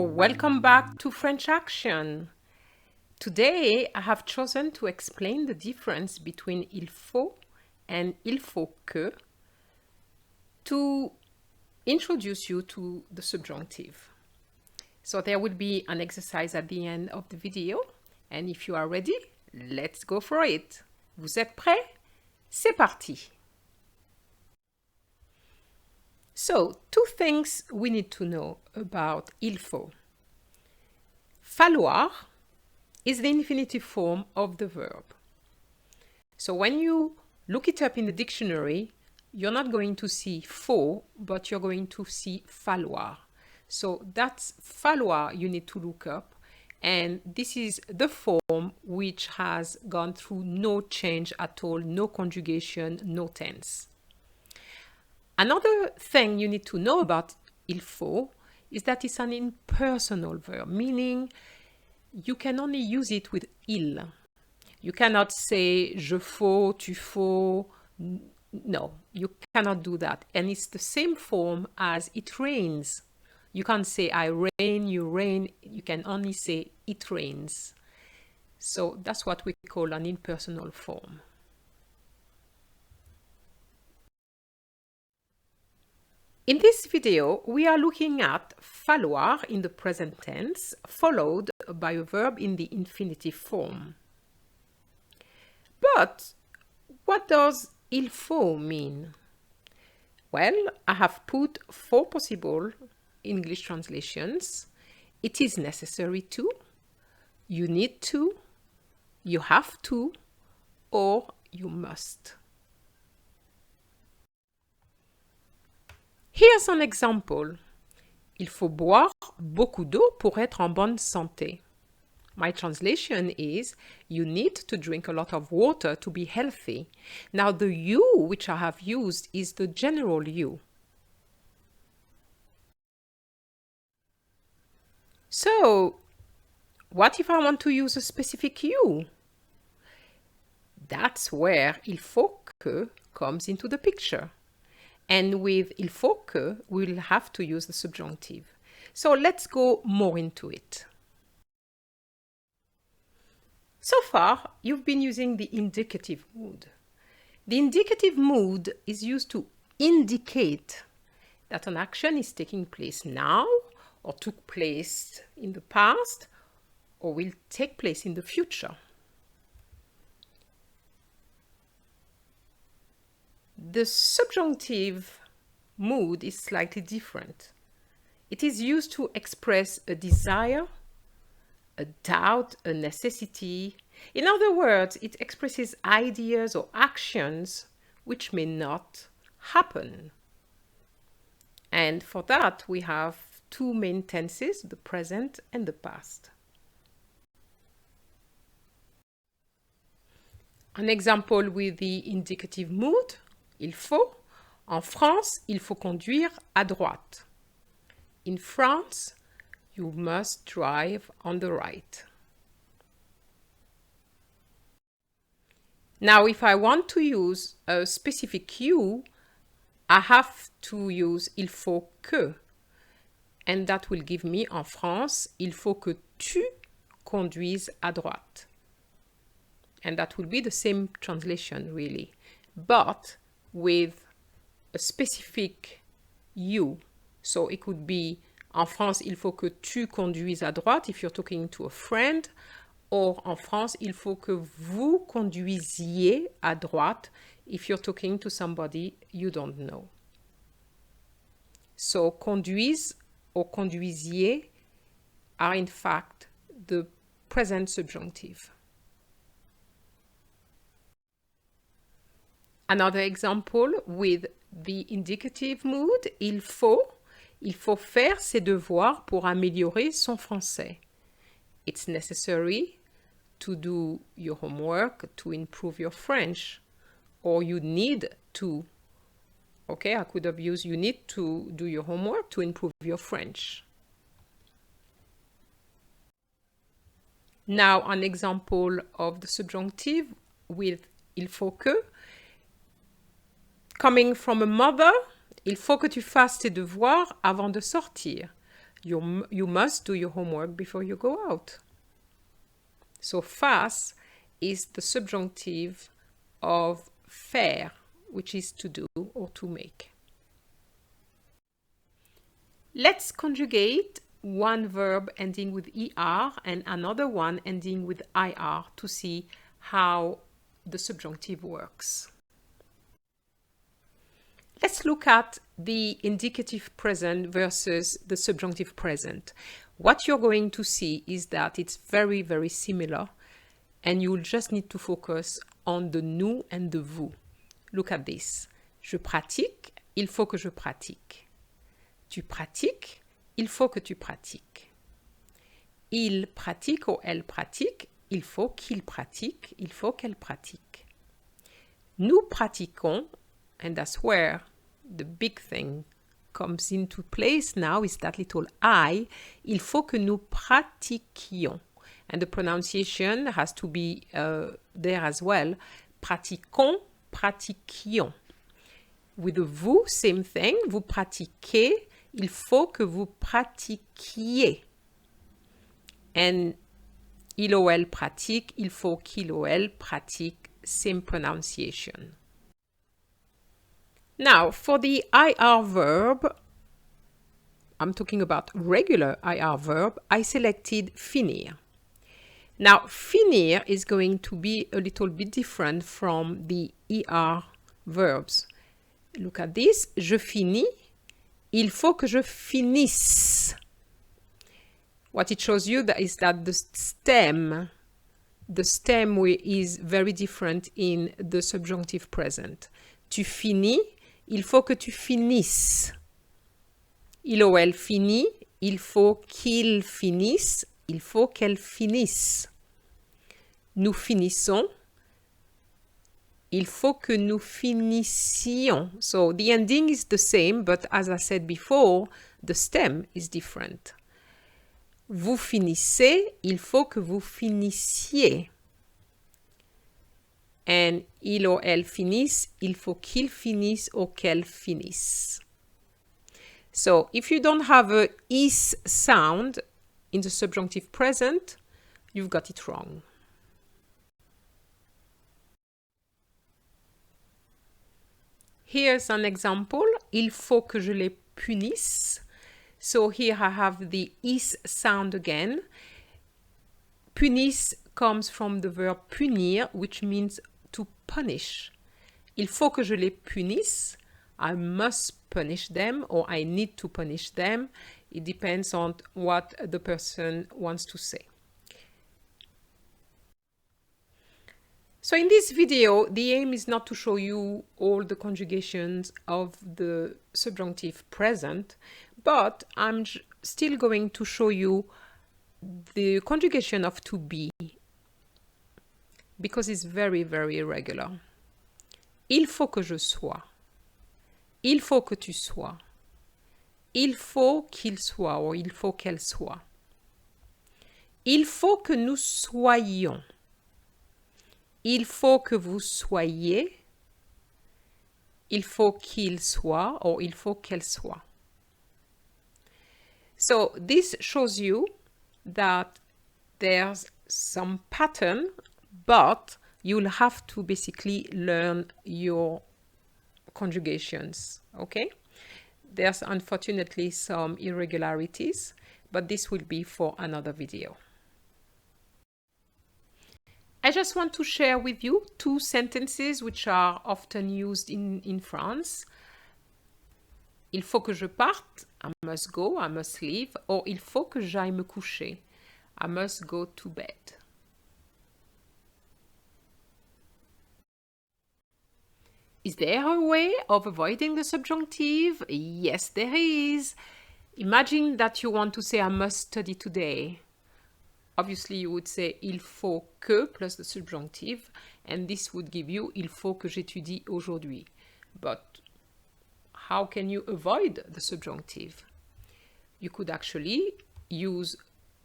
welcome back to French Action. Today, I have chosen to explain the difference between il faut and il faut que to introduce you to the subjunctive. So there will be an exercise at the end of the video, and if you are ready, let's go for it. Vous êtes prêts? C'est parti! So, two things we need to know about il faut. Falloir is the infinitive form of the verb. So when you look it up in the dictionary, you're not going to see faut, but you're going to see falloir. So that's falloir you need to look up, and this is the form which has gone through no change at all, no conjugation, no tense. Another thing you need to know about il faut is that it's an impersonal verb, meaning you can only use it with il. You cannot say je faut, tu faut. No, you cannot do that. And it's the same form as it rains. You can't say I rain, you rain. You can only say it rains. So that's what we call an impersonal form. In this video, we are looking at falloir in the present tense, followed by a verb in the infinitive form. But what does il faut mean? Well, I have put four possible English translations. It is necessary to, you need to, you have to, or you must. Here's an example. Il faut boire beaucoup d'eau pour être en bonne santé. My translation is, you need to drink a lot of water to be healthy. Now the you which I have used is the general you. So, what if I want to use a specific you? That's where il faut que comes into the picture. And with il faut que, we'll have to use the subjunctive. So let's go more into it. So far, you've been using the indicative mood. The indicative mood is used to indicate that an action is taking place now, or took place in the past, or will take place in the future. The subjunctive mood is slightly different. It is used to express a desire, a doubt, a necessity. In other words, it expresses ideas or actions which may not happen. And for that, we have two main tenses, the present and the past. An example with the indicative mood. Il faut. En France, il faut conduire à droite. In France, you must drive on the right. Now, if I want to use a specific you, I have to use il faut que. And that will give me, en France, il faut que tu conduises à droite. And that will be the same translation, really. But with a specific you. So it could be, en France, il faut que tu conduises à droite if you're talking to a friend, or en France, il faut que vous conduisiez à droite if you're talking to somebody you don't know. So conduise or conduisiez are in fact the present subjunctive. Another example with the indicative mood, il faut faire ses devoirs pour améliorer son français. It's necessary to do your homework to improve your French, or you need to. Okay, I could have used you need to do your homework to improve your French. Now, an example of the subjunctive with il faut que. Coming from a mother, il faut que tu fasses tes devoirs avant de sortir. You must do your homework before you go out. So faire is the subjunctive of faire, which is to do or to make. Let's conjugate one verb ending with er and another one ending with ir to see how the subjunctive works. Let's look at the indicative present versus the subjunctive present. What you're going to see is that it's very, very similar, and you'll just need to focus on the nous and the vous. Look at this. Je pratique, il faut que je pratique. Tu pratiques, il faut que tu pratiques. Il pratique ou elle pratique, il faut qu'il pratique, il faut qu'elle pratique. Nous pratiquons, and that's where the big thing comes into place now, is that little I. Il faut que nous pratiquions. And the pronunciation has to be there as well. Pratiquons, pratiquions. With the vous, same thing. Vous pratiquez, il faut que vous pratiquiez. And il ou elle pratique, il faut qu'il ou elle pratique. Same pronunciation. Now, for the IR verb, I'm talking about regular IR verb, I selected finir. Now, finir is going to be a little bit different from the ER verbs. Look at this. Je finis. Il faut que je finisse. What it shows you is that the stem is very different in the subjunctive present. Tu finis. Il faut que tu finisses. Il ou elle finit. Il faut qu'il finisse. Il faut qu'elle finisse. Nous finissons. Il faut que nous finissions. So the ending is the same, but as I said before, the stem is different. Vous finissez. Il faut que vous finissiez. And il ou elle finisse, il faut qu'il finisse or qu'elle finisse. So if you don't have a is sound in the subjunctive present, you've got it wrong. Here's an example. Il faut que je les punisse. So here I have the is sound again. Punisse comes from the verb punir, which means to punish. Il faut que je les punisse. I must punish them, or I need to punish them. It depends on what the person wants to say. So in this video, the aim is not to show you all the conjugations of the subjunctive present, but I'm still going to show you the conjugation of to be, because it's very, very irregular. Il faut que je sois. Il faut que tu sois. Il faut qu'il soit, ou il faut qu'elle soit. Il faut que nous soyons. Il faut que vous soyez. Il faut qu'il soit, or il faut qu'elle soit. So this shows you that there's some pattern, but you'll have to basically learn your conjugations, okay? There's unfortunately some irregularities, but this will be for another video. I just want to share with you two sentences which are often used in France. Il faut que je parte, I must go, I must leave, or il faut que j'aille me coucher, I must go to bed. Is there a way of avoiding the subjunctive? Yes, there is. Imagine that you want to say, I must study today. Obviously, you would say, il faut que plus the subjunctive, and this would give you, il faut que j'étudie aujourd'hui. But how can you avoid the subjunctive? You could actually use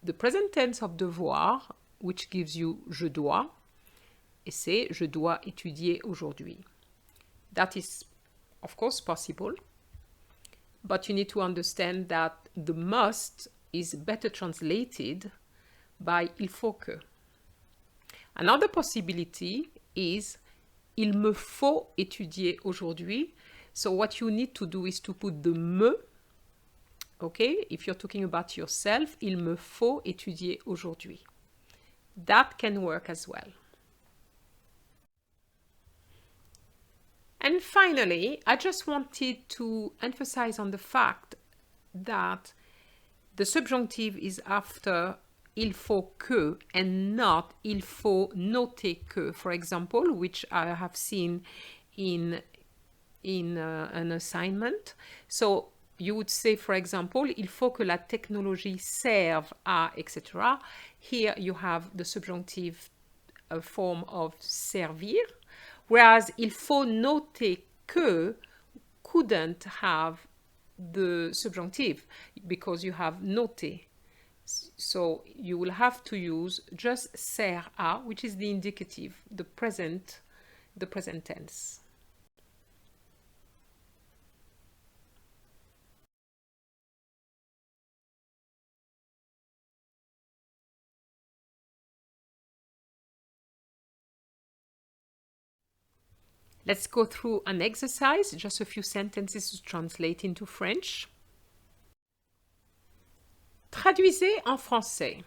the present tense of devoir, which gives you je dois, et c'est je dois étudier aujourd'hui. That is, of course, possible. but you need to understand that the must is better translated by il faut que. Another possibility is il me faut étudier aujourd'hui. So what you need to do is to put the me. Okay, if you're talking about yourself, il me faut étudier aujourd'hui. That can work as well. And finally, I just wanted to emphasize on the fact that the subjunctive is after il faut que and not il faut noter que, for example, which I have seen in an assignment. So you would say, for example, il faut que la technologie serve à, etc. Here you have the subjunctive form of servir, whereas il faut noter que couldn't have the subjunctive because you have noté. So you will have to use just sert à, which is the indicative, the present tense. Let's go through an exercise, just a few sentences to translate into French. Traduisez en français.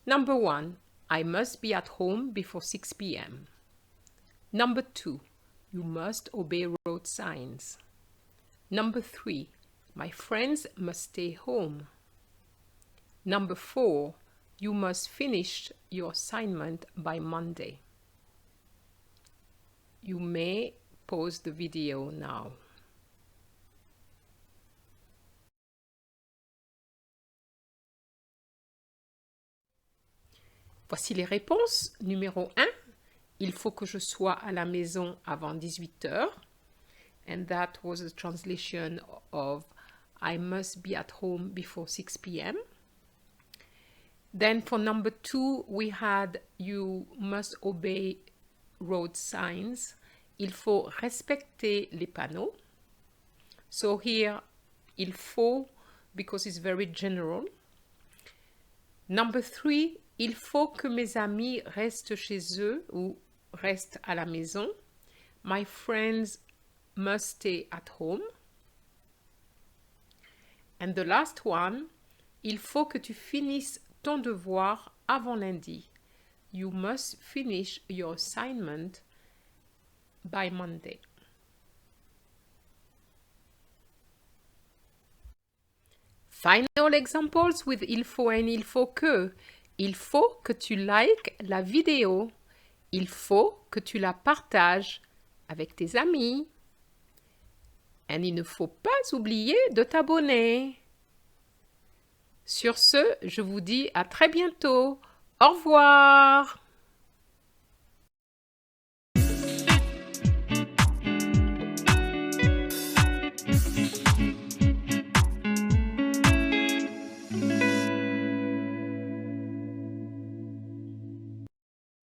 Number 1, I must be at home before 6 p.m. Number 2, you must obey road signs. Number 3, my friends must stay home. Number 4, you must finish your assignment by Monday. You may pause the video now. Voici les réponses. Numéro 1, il faut que je sois à la maison avant 18 heures. And that was the translation of I must be at home before 6 p.m. Then for number 2, we had you must obey road signs. Il faut respecter les panneaux. So here, il faut, because it's very general. Number 3, il faut que mes amis restent chez eux ou restent à la maison. My friends must stay at home. And the last one, il faut que tu finisses ton devoir avant lundi. You must finish your assignment by Monday. Final examples with il faut and il faut que. Il faut que tu likes la vidéo. Il faut que tu la partages avec tes amis. Et il ne faut pas oublier de t'abonner. Sur ce, je vous dis à très bientôt. Au revoir.